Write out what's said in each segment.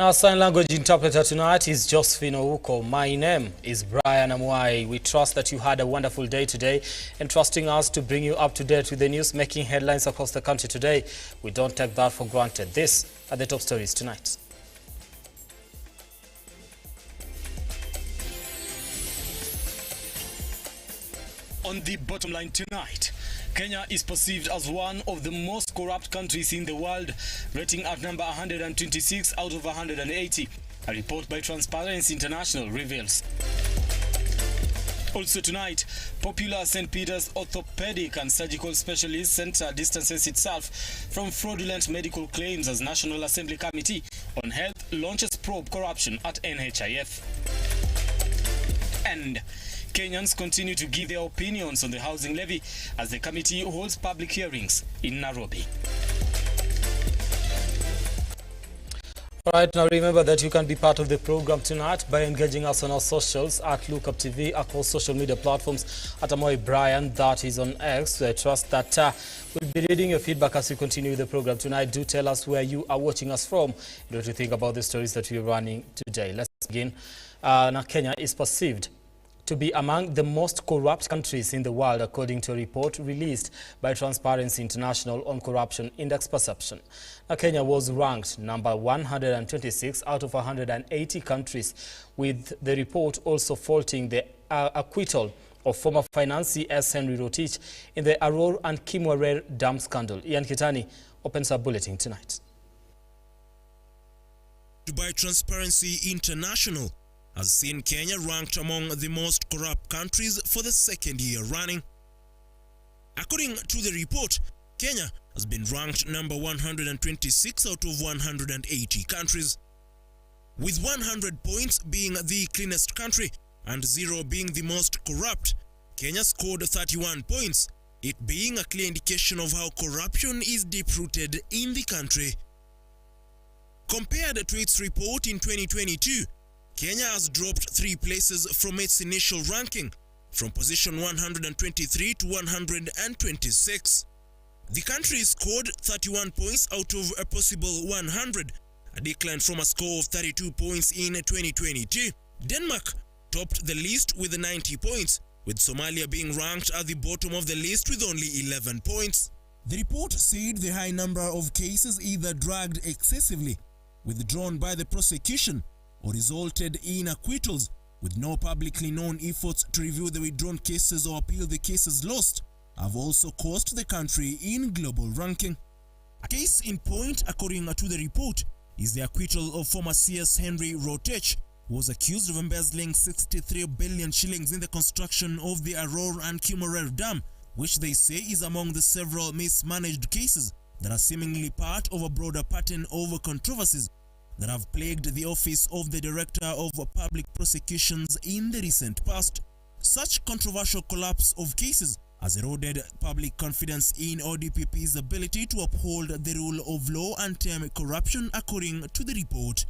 Our sign language interpreter tonight is Josephine Ouko. My name is Brian Amwai. We trust that you had a wonderful day today and trusting us to bring you up to date with the news making headlines across the country today. We don't take that for granted. These are the top stories tonight. On the bottom line tonight, Kenya is perceived as one of the most corrupt countries in the world, rating at number 126 out of 180. A report by Transparency International reveals. Also tonight, popular St. Peter's Orthopedic and Surgical Specialist Center distances itself from fraudulent medical claims as National Assembly Committee on Health launches probe corruption at NHIF. And Kenyans continue to give their opinions on the housing levy as the committee holds public hearings in Nairobi. Alright, now remember that you can be part of the program tonight by engaging us on our socials at Lookuptv, across social media platforms at Amoy Brian, that is on X. I trust that we'll be reading your feedback as we continue with the program tonight. Do tell us where you are watching us from and what you think about the stories that we're running today. Let's begin. Now, Kenya is perceived to be among the most corrupt countries in the world, according to a report released by Transparency International on Corruption Index Perception. Now, Kenya was ranked number 126 out of 180 countries, with the report also faulting the acquittal of former financier S. Henry Rotich in the Aror and Kimwarer dam scandal. Ian Kitani opens our bulletin tonight. By Transparency International has seen Kenya ranked among the most corrupt countries for the second year running. According to the report, Kenya has been ranked number 126 out of 180 countries, with 100 points being the cleanest country and 0 being the most corrupt. Kenya scored 31 points, it being a clear indication of how corruption is deep-rooted in the country. Compared to its report in 2022, Kenya has dropped 3 places from its initial ranking, from position 123 to 126. The country scored 31 points out of a possible 100, a decline from a score of 32 points in 2022. Denmark topped the list with 90 points, with Somalia being ranked at the bottom of the list with only 11 points. The report said the high number of cases either dragged excessively, withdrawn by the prosecution, or resulted in acquittals, with no publicly known efforts to review the withdrawn cases or appeal the cases lost, have also cost the country in global ranking. A case in point, according to the report, is the acquittal of former CS Henry Rotich, who was accused of embezzling 63 billion shillings in the construction of the Aror and Kimwarer Dam, which they say is among the several mismanaged cases that are seemingly part of a broader pattern of controversies that have plagued the office of the Director of Public Prosecutions in the recent past. Such controversial collapse of cases has eroded public confidence in ODPP's ability to uphold the rule of law and tame corruption, according to the report.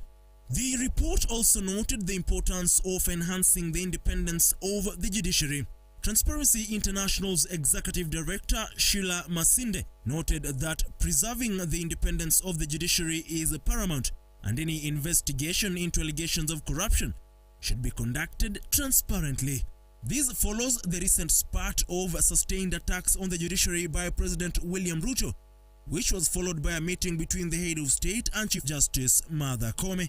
The report also noted the importance of enhancing the independence of the judiciary. Transparency International's Executive Director, Sheila Masinde, noted that preserving the independence of the judiciary is paramount, and any investigation into allegations of corruption should be conducted transparently. This follows the recent spate of sustained attacks on the judiciary by President William RUTO, which was followed by a meeting between the head of state and Chief Justice Martha Koome.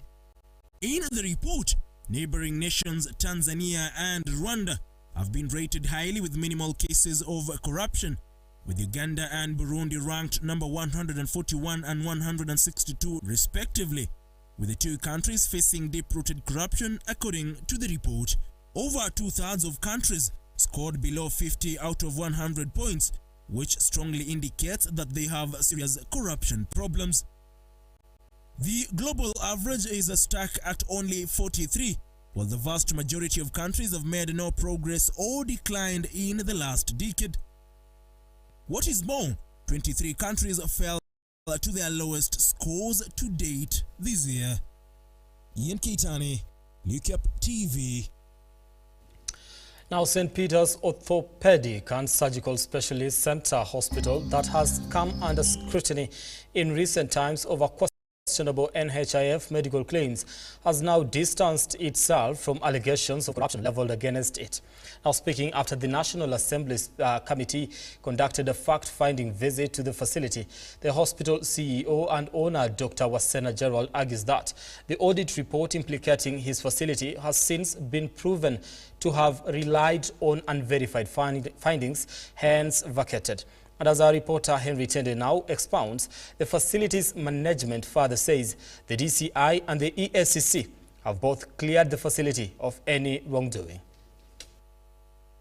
In the report, neighboring nations Tanzania and Rwanda have been rated highly with minimal cases of corruption, with Uganda and Burundi ranked number 141 and 162 respectively, with the 2 countries facing deep-rooted corruption, according to the report. Over 2/3 of countries scored below 50 out of 100 points, which strongly indicates that they have serious corruption problems. The global average is stuck at only 43, while the vast majority of countries have made no progress or declined in the last decade. What is more, 23 countries fell to their lowest scores to date this year. Ian Kitani, Lookuptv. Now, St. Peter's Orthopedic and Surgical Specialist Center Hospital that has come under scrutiny in recent times over questionable NHIF medical claims has now distanced itself from allegations of corruption leveled against it. Now, speaking after the National Assembly's committee conducted a fact-finding visit to the facility, the hospital CEO and owner, Dr. Wasena Gerald, argues that the audit report implicating his facility has since been proven to have relied on unverified findings, hence vacated. And as our reporter Henry Tende now expounds, the facility's management further says the DCI and the EACC have both cleared the facility of any wrongdoing.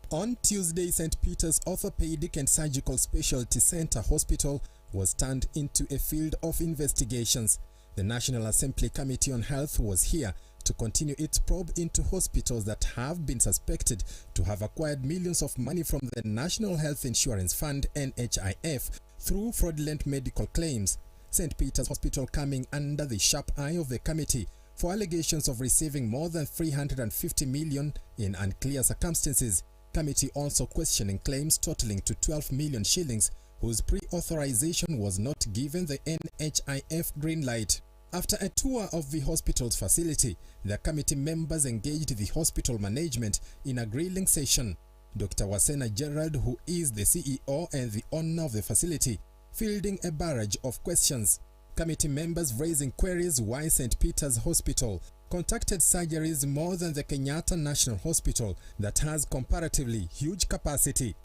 On Tuesday, St. Peter's Orthopedic and Surgical Specialty Center Hospital was turned into a field of investigations. The National Assembly Committee on Health was here to continue its probe into hospitals that have been suspected to have acquired millions of money from the National Health Insurance Fund (NHIF) through fraudulent medical claims. St. Peter's Hospital coming under the sharp eye of the committee for allegations of receiving more than 350 million in unclear circumstances. Committee also questioning claims totaling to 12 million shillings whose pre-authorization was not given the NHIF green light. After a tour of the hospital's facility, the committee members engaged the hospital management in a grilling session. Dr. Wasena Gerald, who is the CEO and the owner of the facility, fielding a barrage of questions. Committee members raising queries why St. Peter's Hospital conducted surgeries more than the Kenyatta National Hospital that has comparatively huge capacity.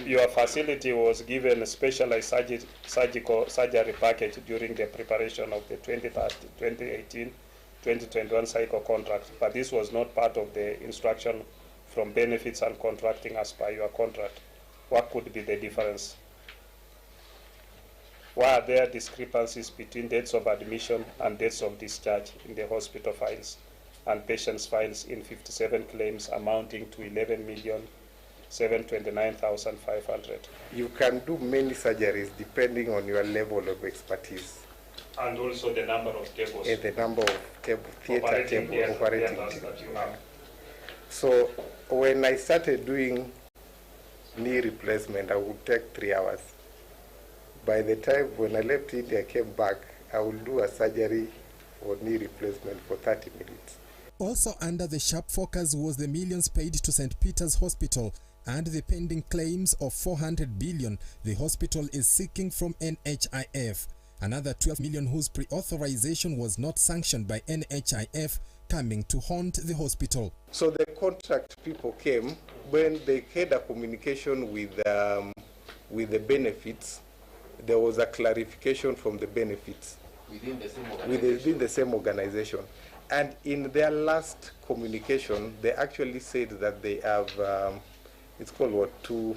Your facility was given a specialized surgical surgery package during the preparation of the 2018-2021 cycle contract, but this was not part of the instruction from benefits and contracting as per your contract. What could be the difference? Why are there discrepancies between dates of admission and dates of discharge in the hospital files and patients' files in 57 claims amounting to 11,729,500? You can do many surgeries depending on your level of expertise. And also the number of tables. And the number of operating tables. That you have. So when I started doing knee replacement, I would take 3 hours. By the time when I left India, I came back, I will do a surgery or knee replacement for 30 minutes. Also under the sharp focus was the millions paid to St. Peter's Hospital and the pending claims of 400 billion the hospital is seeking from NHIF. Another 12 million whose pre-authorization was not sanctioned by NHIF coming to haunt the hospital. So the contract people came when they had a communication with the benefits. There was a clarification from the benefits within the same organization. And in their last communication, they actually said that they have, it's called what, to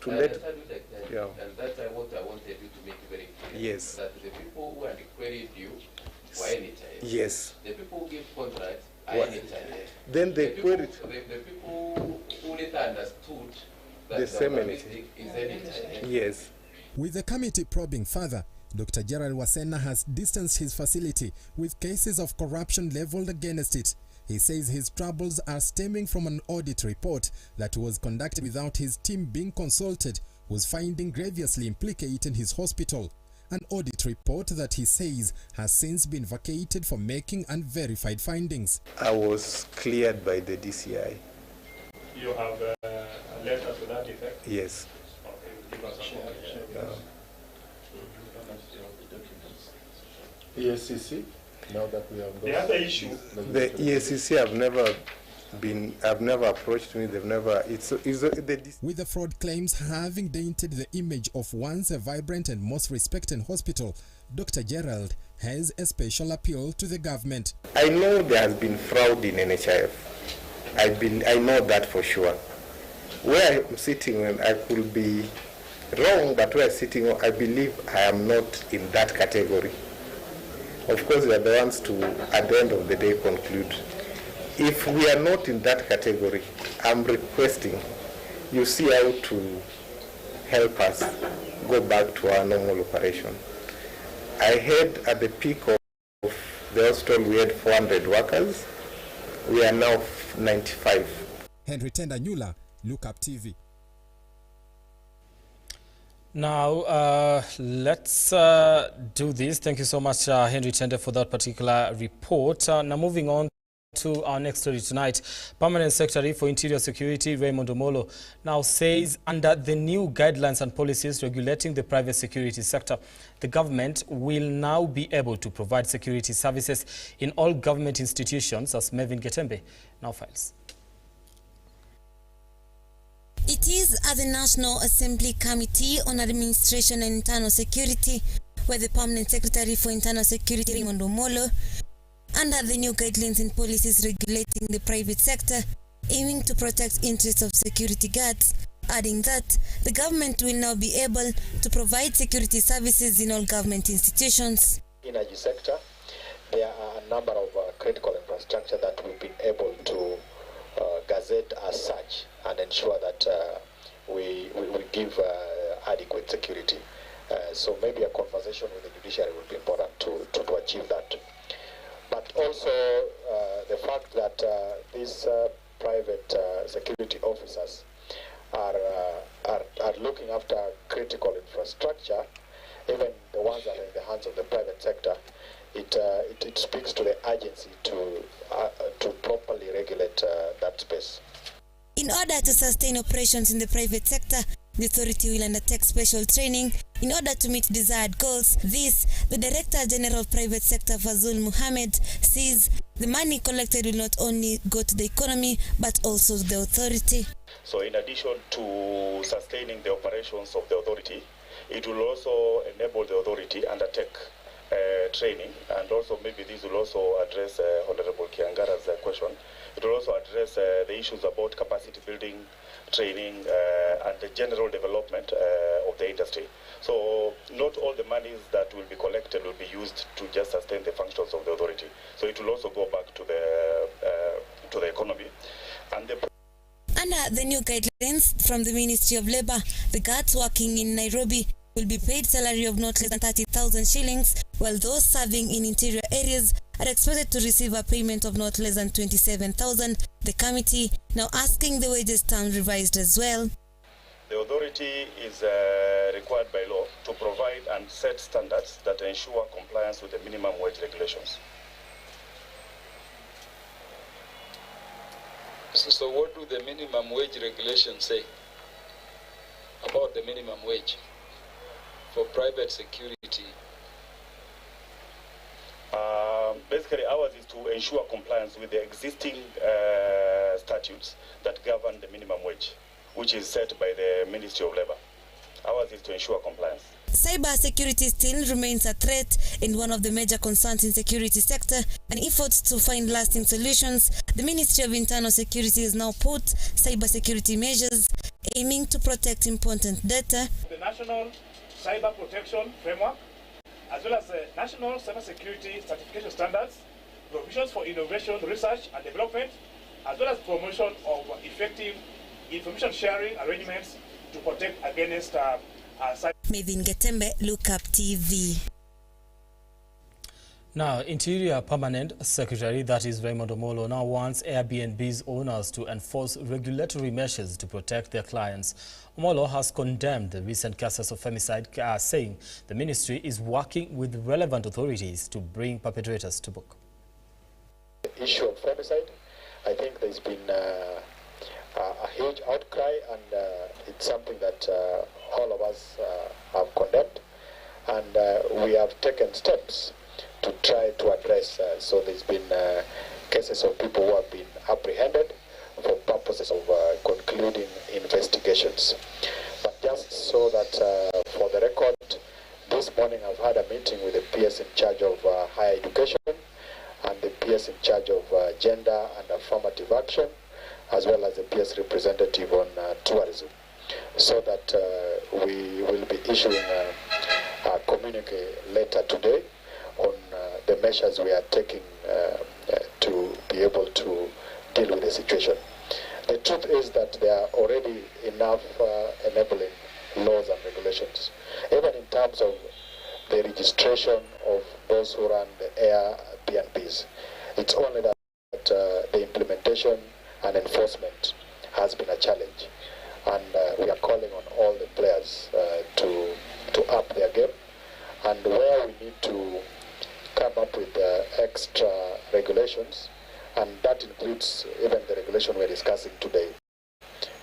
let... Yeah. And that's what I wanted you to make very clear. Yes. That the people who had queried you were NHIF. Yes. The people who give contracts are NHIF. Then they queried... The people who later understood that the same mistake is NHIF. Yes. With the committee probing further, Dr. Gerald Wasena has distanced his facility with cases of corruption leveled against it. He says his troubles are stemming from an audit report that was conducted without his team being consulted, whose finding grievously implicated his hospital. An audit report that he says has since been vacated for making unverified findings. I was cleared by the DCI. You have a letter to that effect? Yes. EACC, now that we have the other issue, the EACC have never approached me. They've never. With the fraud claims having dented the image of once a vibrant and most respected hospital, Dr. Gerald has a special appeal to the government. I know there has been fraud in NHIF. I know that for sure. Where I'm sitting, I could be wrong, but where I'm sitting, I believe I am not in that category. Of course, we are the ones to, at the end of the day, conclude. If we are not in that category, I'm requesting you see how to help us go back to our normal operation. I heard at the peak of the hospital we had 400 workers. We are now 95. Henry Tende, Lookuptv. Now, let's do this. Thank you so much, Henry Tende, for that particular report. Now, moving on to our next story tonight. Permanent Secretary for Interior Security, Raymond Omolo, now says under the new guidelines and policies regulating the private security sector, the government will now be able to provide security services in all government institutions, as Mevin Getembe now files. It is at the National Assembly Committee on Administration and Internal Security where the Permanent Secretary for Internal Security, Raymond Omolo, under the new guidelines and policies regulating the private sector, aiming to protect interests of security guards, adding that the government will now be able to provide security services in all government institutions. In the energy sector, there are a number of critical infrastructure that we've been able to gazette as such and ensure that we give adequate security. So maybe a conversation with the judiciary will be important to achieve that. But also the fact that these private security officers are looking after critical infrastructure, even the ones that are in the hands of the private sector, it speaks to the urgency to properly regulate that space. In order to sustain operations in the private sector, the authority will undertake special training in order to meet desired goals. This, the Director General of Private Sector Fazul Mohammed says the money collected will not only go to the economy but also the authority. So in addition to sustaining the operations of the authority, it will also enable the authority undertake training, and also maybe this will also address Honorable Kiangara's question. It will also address the issues about capacity building, training, and the general development of the industry. So not all the monies that will be collected will be used to just sustain the functions of the authority. So it will also go back to the economy. And under the new guidelines from the Ministry of Labour, the guards working in Nairobi will be paid salary of not less than 30,000 shillings, while those serving in interior areas are expected to receive a payment of not less than 27,000. The committee now asking the wages term revised as well. The authority is required by law to provide and set standards that ensure compliance with the minimum wage regulations. So what do the minimum wage regulations say about the minimum wage for private security? Basically, ours is to ensure compliance with the existing statutes that govern the minimum wage, which is set by the Ministry of Labour. Ours is to ensure compliance. Cyber security still remains a threat and one of the major concerns in security sector, and efforts to find lasting solutions. The Ministry of Internal Security has now put cyber security measures aiming to protect important data. The National Cyber Protection Framework, as well as the National Cyber Security Certification Standards, provisions for innovation, research and development, as well as promotion of effective information sharing arrangements to protect against cyber. Mevin Getembe, Lookuptv. Now, Interior Permanent Secretary, that is Raymond Omolo, now wants Airbnb's owners to enforce regulatory measures to protect their clients. Omolo has condemned the recent cases of femicide, saying the ministry is working with relevant authorities to bring perpetrators to book. The issue of femicide, I think there's been a huge outcry, and it's something that all of us have condemned, and we have taken steps to try to address. So there's been cases of people who have been apprehended for purposes of concluding investigations. But just so that for the record, this morning I've had a meeting with the PS in charge of higher education and the PS in charge of gender and affirmative action, as well as the PS representative on tourism, so that we will be issuing a communique later today on the measures we are taking to be able to deal with the situation. The truth is that there are already enough enabling laws and regulations, even in terms of the registration of those who run the Airbnbs. It's only that the implementation and enforcement has been a challenge. and we are calling on all the players to up their game, and where we need to come up with extra regulations, and that includes even the regulation we're discussing today.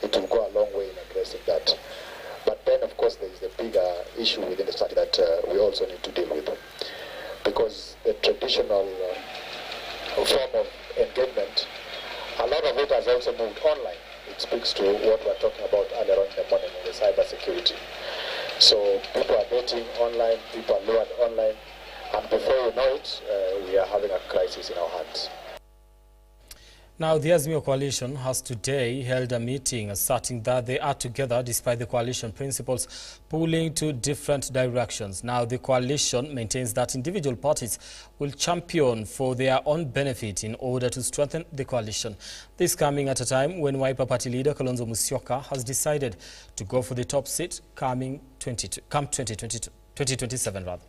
It will go a long way in addressing that. But then, of course, there is the bigger issue within the study that we also need to deal with, because the traditional form of engagement, a lot of it has also moved online. It speaks to what we were talking about earlier on in the morning in the cyber security. So people are dating online, people are lured online, and before you know it, we are having a crisis in our hands. Now, the Azimio coalition has today held a meeting asserting that they are together despite the coalition principles pulling to different directions. Now, the coalition maintains that individual parties will champion for their own benefit in order to strengthen the coalition. This coming at a time when Wiper Party leader Kalonzo Musyoka has decided to go for the top seat coming 2027 rather.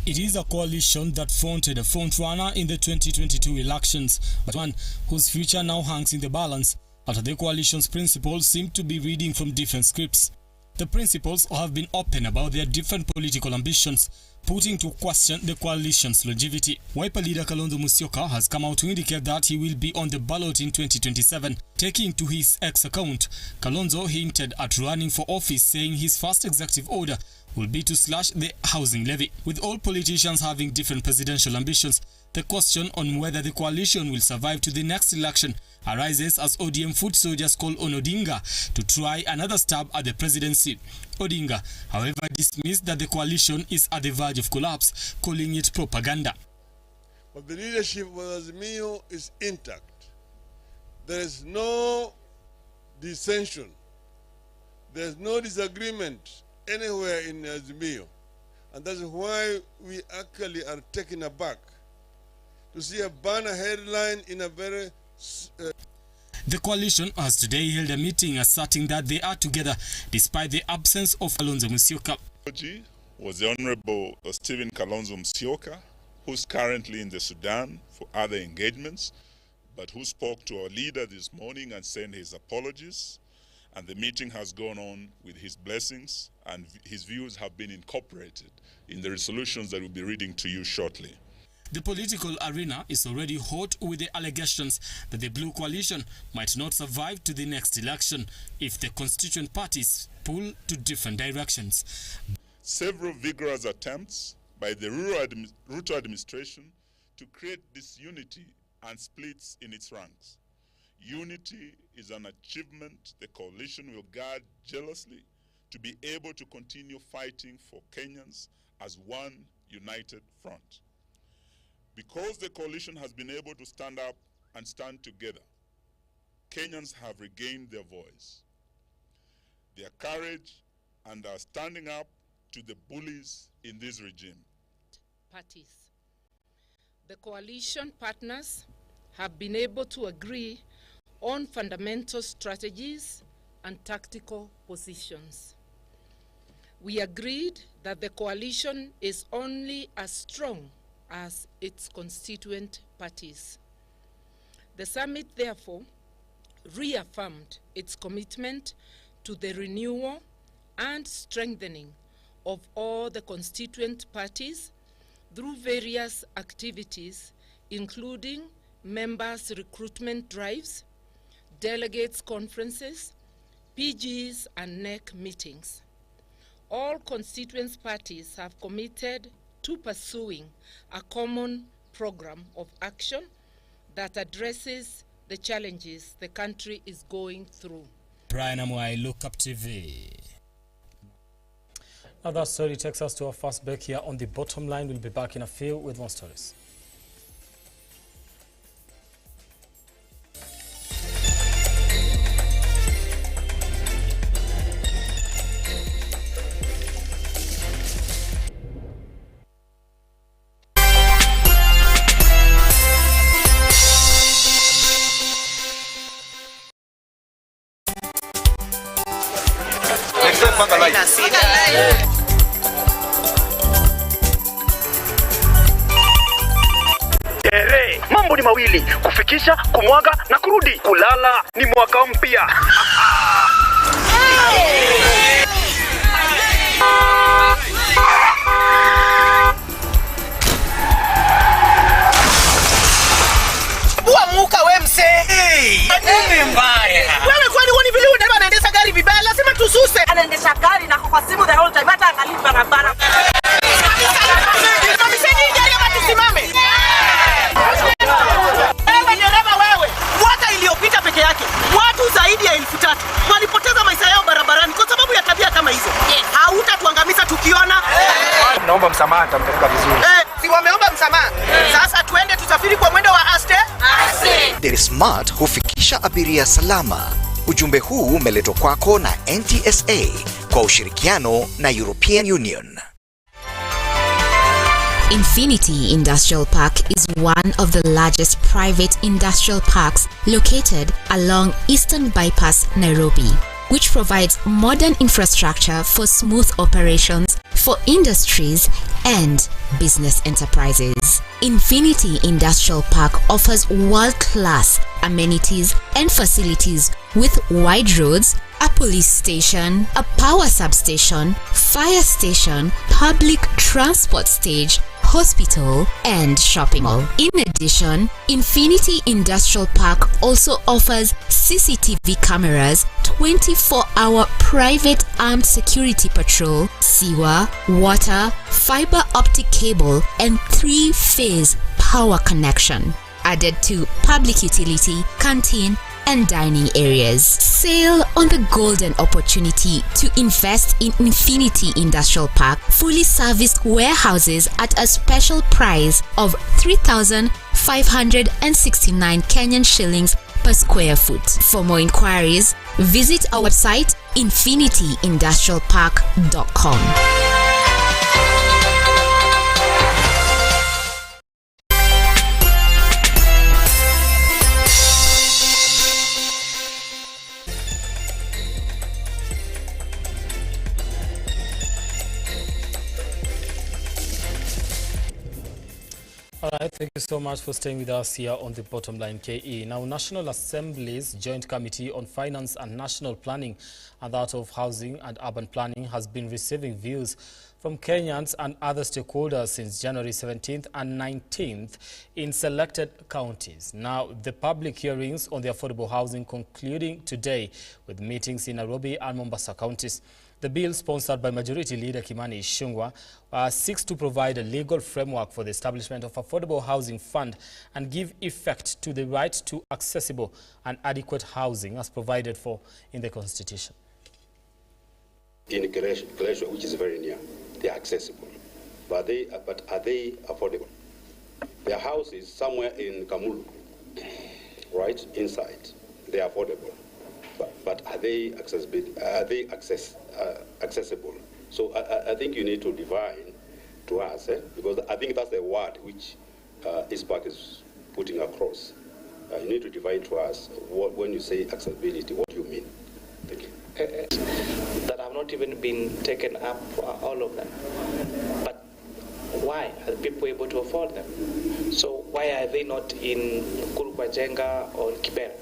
It is a coalition that fronted a frontrunner in the 2022 elections, but one whose future now hangs in the balance after the coalition's principals seem to be reading from different scripts. The principals have been open about their different political ambitions, putting to question the coalition's longevity. Wiper leader Kalonzo Musyoka has come out to indicate that he will be on the ballot in 2027. Taking to his X account, Kalonzo hinted at running for office, saying his first executive order will be to slash the housing levy. With all politicians having different presidential ambitions, the question on whether the coalition will survive to the next election arises as ODM foot soldiers call on Odinga to try another stab at the presidency. Odinga, however, dismissed that the coalition is at the verge of collapse, calling it propaganda. But the leadership of Azimio is intact. There is no dissension. There is no disagreement anywhere in Azimio. And that's why we actually are taken aback to see a banner headline in a very... The coalition has today held a meeting asserting that they are together despite the absence of Kalonzo Musyoka. Was the Honorable Stephen Kalonzo Musyoka, who's currently in the Sudan for other engagements, but who spoke to our leader this morning and sent his apologies. And the meeting has gone on with his blessings, and his views have been incorporated in the resolutions that we'll be reading to you shortly. The political arena is already hot with the allegations that the Blue Coalition might not survive to the next election if the constituent parties pull to different directions. Several vigorous attempts by the RUTO administration to create disunity and splits in its ranks. Unity is an achievement the coalition will guard jealously to be able to continue fighting for Kenyans as one united front. Because the coalition has been able to stand up and stand together, Kenyans have regained their voice, their courage, and are standing up to the bullies in this regime. Parties. The coalition partners have been able to agree on fundamental strategies and tactical positions. We agreed that the coalition is only as strong as its constituent parties. The summit, therefore, reaffirmed its commitment to the renewal and strengthening of all the constituent parties through various activities, including members' recruitment drives, delegates' conferences, PGs, and NEC meetings. All constituent parties have committed to pursuing a common program of action that addresses the challenges the country is going through. Brian Amwai, Lookuptv. Now that story takes us to our first break here on The Bottom Line. We'll be back in a few with more stories. Mambo ni mawili: kufikisha, kumwaga na kurudi. Kulala ni mwaka mpya. Muka we mse. Nini mbaya? Wewe kwani woni vile unataka anaendesha gari vibaya lazima tususe. Anaendesha gari na kwa simu the whole time hata angalia barabara. Tunamsaidia gari ama tusimame? Wewe dereva wewe. Mwaka iliyopita peke yake watu zaidi ya 1000 walipoteza maisha yao barabarani kwa sababu ya tabia kama hizo. Hautatuangamiza tukiona. Naomba msamaha tampeleka vizuri. Si wameomba msamaha. Sasa tuende tusafiri kwa mwendo wa aste. Deli Smart hufikisha abiria salama. Ujumbe huu umeletwa kwako na NTSA kwa ushirikiano na European Union. Infinity Industrial Park is one of the largest private industrial parks located along Eastern Bypass, Nairobi, which provides modern infrastructure for smooth operations for industries and business enterprises. Infinity Industrial Park offers world-class amenities and facilities with wide roads, a police station, a power substation, fire station, public transport stage, hospital, and shopping mall. In addition, Infinity Industrial Park also offers CCTV cameras, 24-hour private armed security patrol, sewer, water, fiber optic cable, and 3-phase power connection, added to public utility, canteen, and dining areas. Sail on the golden opportunity to invest in Infinity Industrial Park fully serviced warehouses at a special price of 3,569 Kenyan shillings per square foot. For more inquiries, visit our website infinityindustrialpark.com. All right, thank you so much for staying with us here on the Bottom Line KE. Now, National Assembly's Joint Committee on Finance and National Planning and that of Housing and Urban Planning has been receiving views from Kenyans and other stakeholders since January 17th and 19th in selected counties. Now, the public hearings on the affordable housing concluding today with meetings in Nairobi and Mombasa counties. The bill, sponsored by Majority Leader Kimani Ichung'wah, seeks to provide a legal framework for the establishment of affordable housing fund and give effect to the right to accessible and adequate housing as provided for in the Constitution. In Kilesho, which is very near, they are accessible, but are they affordable? Their house is somewhere in Kamulu, right inside. They are affordable. But are they accessible? Accessible? So I think you need to define to us, because I think that's the word which ISPAC is putting across. You need to define to us when you say accessibility, what do you mean? Thank you. That have not even been taken up, all of them. But why are people able to afford them? So why are they not in Kurukwajenga or Kibera?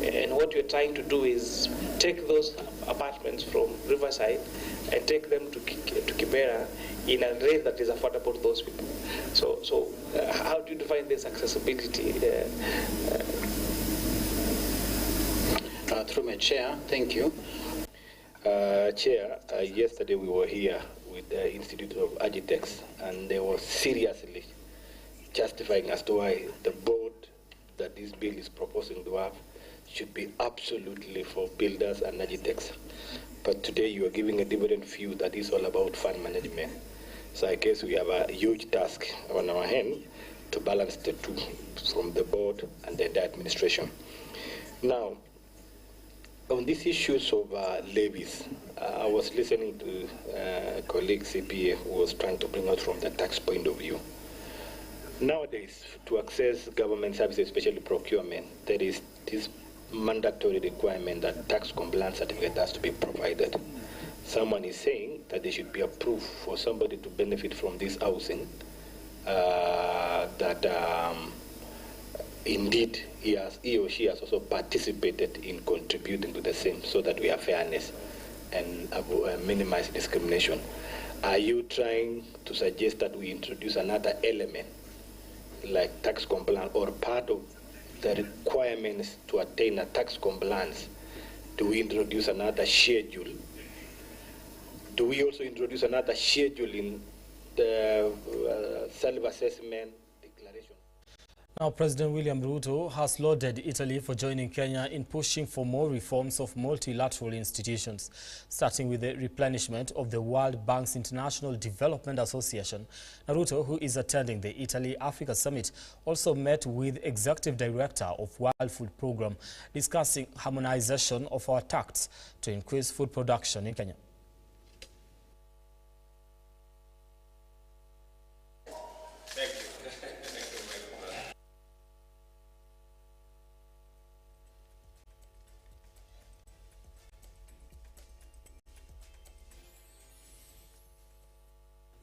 And what we're trying to do is take those apartments from Riverside and take them to Kibera in a rate that is affordable to those people. So how do you define this accessibility? Through my chair, thank you. Chair, yesterday we were here with the Institute of Architects, and they were seriously justifying as to why the board that this bill is proposing to have should be absolutely for builders and architects. But today you are giving a different view that is all about fund management. So I guess we have a huge task on our hand to balance the two from the board and the administration. Now, on these issues of levies, I was listening to colleague CPA who was trying to bring out from the tax point of view. Nowadays, to access government services, especially procurement, there is this mandatory requirement that tax compliance certificate has to be provided. Someone is saying that there should be a proof for somebody to benefit from this housing that indeed he or she has also participated in contributing to the same, so that we have fairness. and minimize discrimination. Are you trying to suggest that we introduce another element like tax compliance, or part of the requirements to attain a tax compliance? Do we introduce another schedule? Do we also introduce another schedule in the self-assessment declaration? Now, President William Ruto has lauded Italy for joining Kenya in pushing for more reforms of multilateral institutions, starting with the replenishment of the World Bank's International Development Association. Now, Ruto, who is attending the Italy-Africa Summit, also met with Executive Director of World Food Programme, discussing harmonization of our tax to increase food production in Kenya.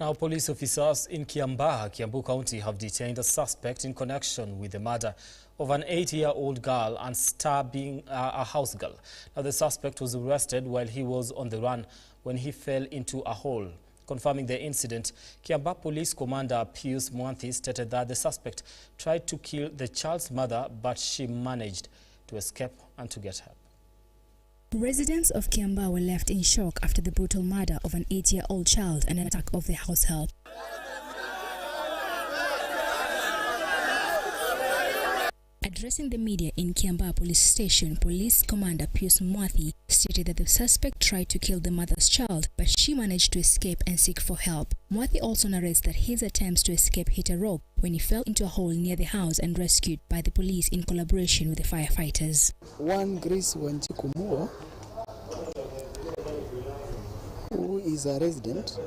Now, police officers in Kiambu County have detained a suspect in connection with the murder of an 8-year-old girl and stabbing a house girl. Now, the suspect was arrested while he was on the run when he fell into a hole. Confirming the incident, Kiambu Police Commander Pius Mwanthi stated that the suspect tried to kill the child's mother, but she managed to escape and to get help. Residents of Kiambu were left in shock after the brutal murder of an 8-year-old child and an attack of their house help. Addressing the media in Kiambu Police Station, Police Commander Pius Mwanthi stated that the suspect tried to kill the mother's child, but she managed to escape and seek for help. Mwanthi also narrates that his attempts to escape hit a rope when he fell into a hole near the house and rescued by the police in collaboration with the firefighters. One Grace Wanjikumuo, who is a resident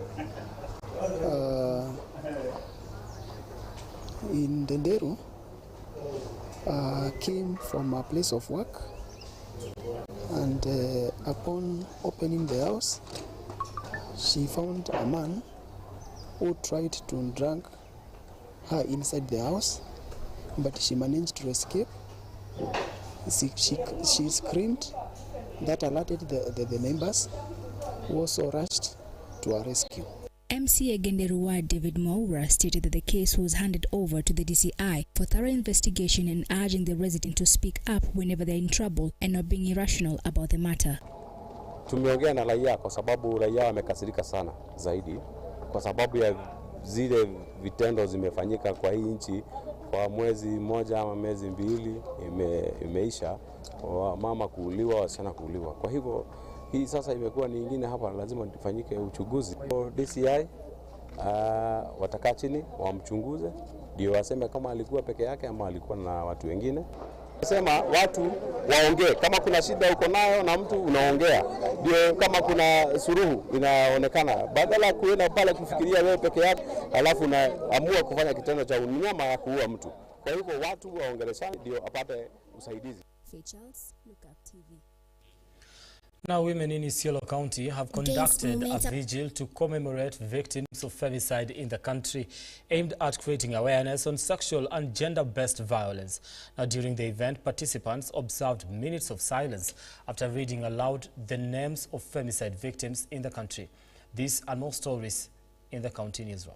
in Denderu, came from a place of work, and upon opening the house, she found a man who tried to drag her inside the house, but she managed to escape. She screamed. That alerted the neighbors, who also rushed to her rescue. MCA Genderuwa David Maura stated that the case was handed over to the DCI for thorough investigation and urging the resident to speak up whenever they're in trouble and not being irrational about the matter. Tumeongea na raia kwa sababu raia wamekasirika sana zaidi kwa sababu ya zile vitendo zimefanyika kwa hii nchi kwa mwezi mmoja ama miezi mbili imeisha, mama kuuliwa, wasichana kuuliwa. Kwa hivyo hii sasa imekuwa ni nyingine hapa, lazima tufanyike uchunguzi. DCI watakaa chini wamchunguze ndio waseme kama alikuwa peke yake ama alikuwa na watu wengine. Nasema watu waongee, kama kuna shida uko nayo na mtu unaongea, ndio kama kuna suruhu inaonekana, badala ya kuenda pale kufikiria wewe peke yako alafu unaamua kufanya kitendo cha unyama ya kuua mtu. Kwa hivyo watu waongeleshane ndio apate usaidizi. Lookuptv. Now, women in Isiolo County have conducted a vigil to commemorate victims of femicide in the country, aimed at creating awareness on sexual and gender-based violence. Now, during the event, participants observed minutes of silence after reading aloud the names of femicide victims in the country. These and more stories in the county newsroom.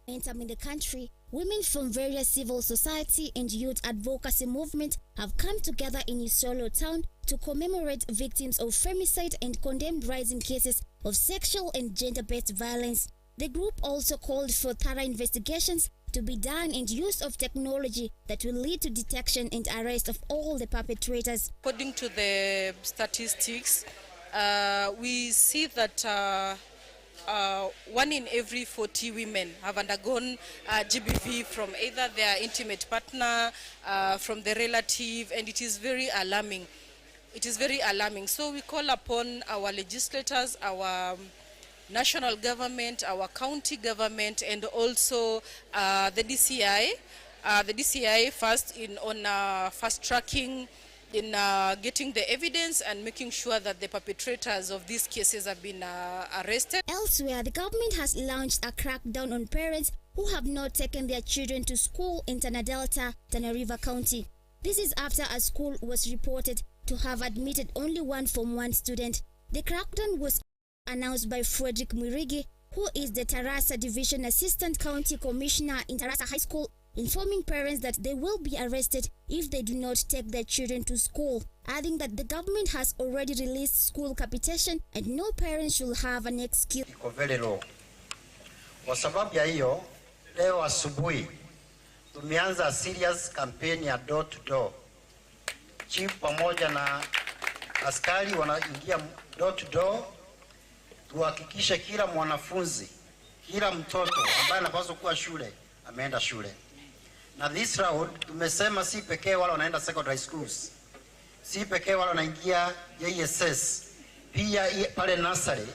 In the country, women from various civil society and youth advocacy movements have come together in Isiolo town to commemorate victims of femicide and condemn rising cases of sexual and gender-based violence. The group also called for thorough investigations to be done and use of technology that will lead to detection and arrest of all the perpetrators. According to the statistics, we see that 1 in every 40 women have undergone GBV from either their intimate partner, from the relative, and it is very alarming. It is very alarming. So we call upon our legislators, our national government, our county government, and also the DCI. The DCI first on fast tracking, in getting the evidence and making sure that the perpetrators of these cases have been arrested. Elsewhere, the government has launched a crackdown on parents who have not taken their children to school in Tana Delta, Tana River County. This is after a school was reported to have admitted only one Form 1 student. The crackdown was announced by Frederick Mwirigi, who is the Tarasa Division Assistant County Commissioner in Tarasa High School, informing parents that they will be arrested if they do not take their children to school, adding that the government has already released school capitation and no parent should have an excuse. Iko very low. Kwa sababu ya hiyo, leo asubuhi tumeanza serious campaign ya door to door. Chief pamoja na askari wanaingia door to door, tuhakikishe kila mwanafunzi, kila mtoto ambaye anapaswa kuwa shule ameenda shule. Na this round tumesema si pekee wale wanaenda secondary schools, si pekee wale wanaingia JSS, pia pale nursery.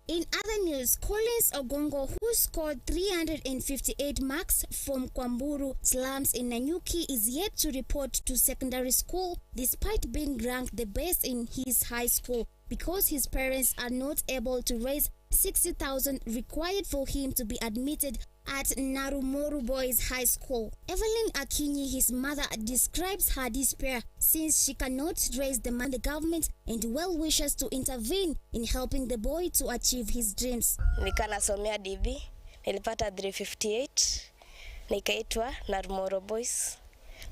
In other news, Collins Ogongo, who scored 358 marks from Kwamburu slums in Nanyuki, is yet to report to secondary school despite being ranked the best in his high school because his parents are not able to raise 60,000 required for him to be admitted at Narumoru Boys High School. Evelyn Akinyi, his mother, describes her despair since she cannot raise the money. The government and well wishes to intervene in helping the boy to achieve his dreams. Nikanasomea DB, nilipata 358, nikaitwa Narumoru Boys.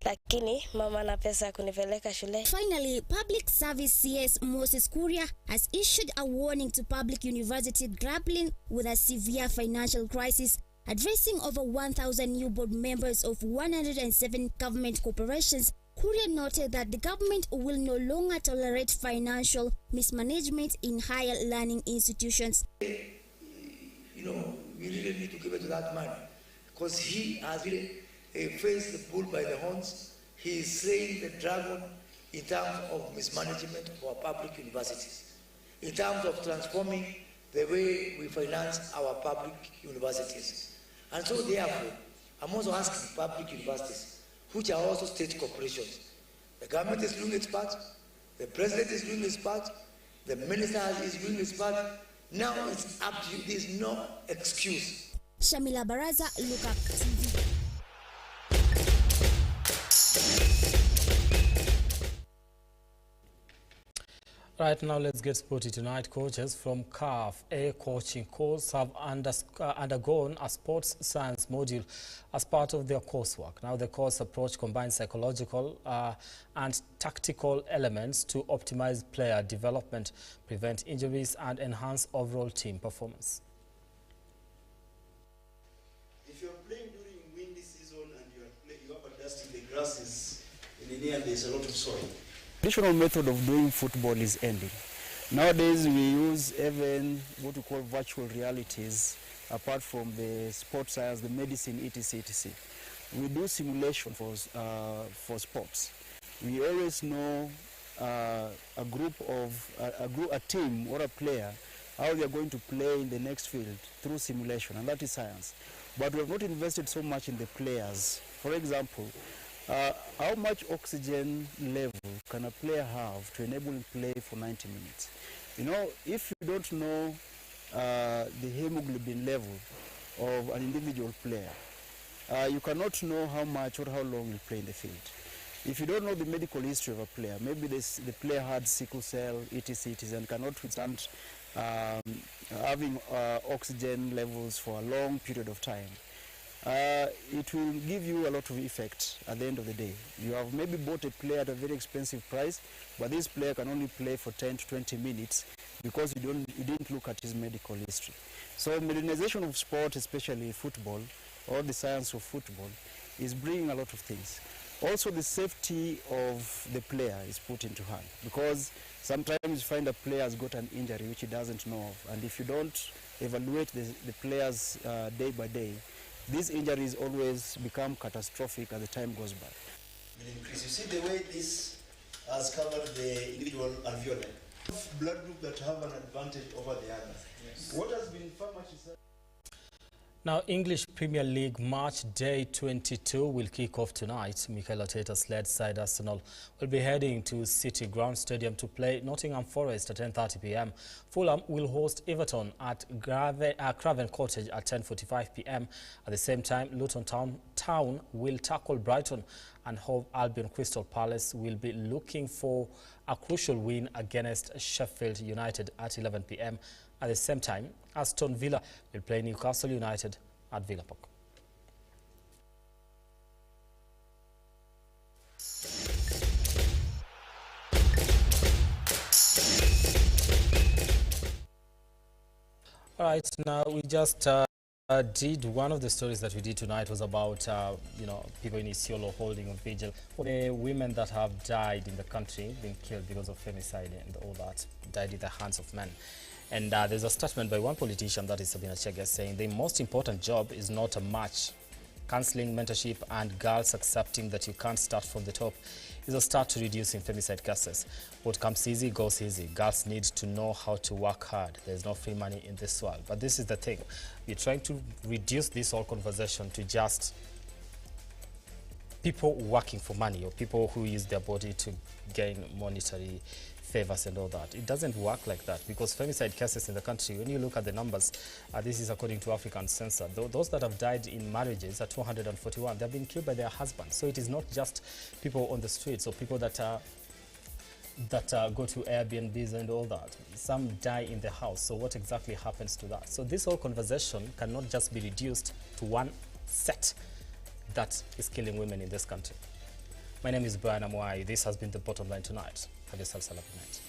Lakini mama na pesa kunipeleka shule. Finally, Public Service CS Moses Kuria has issued a warning to public university grappling with a severe financial crisis. Addressing over 1,000 new board members of 107 government corporations, Kuria noted that the government will no longer tolerate financial mismanagement in higher learning institutions. You know, we really need to give it to that man because he has really faced the bull by the horns. He is slaying the dragon in terms of mismanagement of our public universities, in terms of transforming the way we finance our public universities. And so therefore, I'm also asking public universities, which are also state corporations. The government is doing its part, the president is doing his part, the minister is doing his part. Now it's up to you. There's no excuse. Shamila Baraza, Lookuptv. Right now, let's get sporty tonight. Coaches from CAF A coaching course have undergone a sports science module as part of their coursework. Now, the course approach combines psychological and tactical elements to optimize player development, prevent injuries, and enhance overall team performance. If you're playing during windy season and you have a dusty, the grass is in the air, there's a lot of soil. Traditional method of doing football is ending. Nowadays we use even what we call virtual realities apart from the sports science, the medicine, etc. We do simulation for sports. We always know a team or a player, how they are going to play in the next field through simulation, and that is science. But we have not invested so much in the players. For example, how much oxygen level can a player have to enable him to play for 90 minutes? You know, if you don't know the hemoglobin level of an individual player, you cannot know how much or how long he'll play in the field. If you don't know the medical history of a player, maybe the player had sickle cell, etc., and cannot withstand having oxygen levels for a long period of time. It will give you a lot of effect at the end of the day. You have maybe bought a player at a very expensive price, but this player can only play for 10 to 20 minutes because you didn't look at his medical history. So modernization of sport, especially football, or the science of football, is bringing a lot of things. Also the safety of the player is put into hand because sometimes you find a player has got an injury which he doesn't know of, and if you don't evaluate the players day by day, these injuries always become catastrophic as the time goes by. You see the way this has covered the individual alveoli. Blood group that have an advantage over the other. Yes. What has been found much is that Now, English Premier League Match Day 22 will kick off tonight. Mikel Arteta's led side Arsenal will be heading to City Ground Stadium to play Nottingham Forest at 10:30 p.m. Fulham will host Everton at Craven Cottage at 10:45 p.m. At the same time, Luton Town will tackle Brighton, and Hove Albion Crystal Palace will be looking for a crucial win against Sheffield United at 11 p.m. At the same time, Aston Villa will play Newcastle United at Villa Park. All right, now we just did one of the stories that we did tonight was about people in Isiolo holding a vigil for the women that have died in the country, being killed because of femicide and all that, died in the hands of men. And there's a statement by one politician, that is Sabina Chege, saying the most important job is not a match. Counseling, mentorship, and girls accepting that you can't start from the top is a start to reducing femicide cases. What comes easy goes easy. Girls need to know how to work hard. There's no free money in this world. But this is the thing. We're trying to reduce this whole conversation to just people working for money or people who use their body to gain monetary favors and all that. It doesn't work like that, because femicide cases in the country, when you look at the numbers, this is according to African Census, those that have died in marriages are 241. They've been killed by their husbands. So it is not just people on the streets or people that go to Airbnbs and all that. Some die in the house. So what exactly happens to that? So this whole conversation cannot just be reduced to one set that is killing women in this country. My name is Brian Amwai. This has been The Bottom Line Tonight. Have yourselves a lovely night.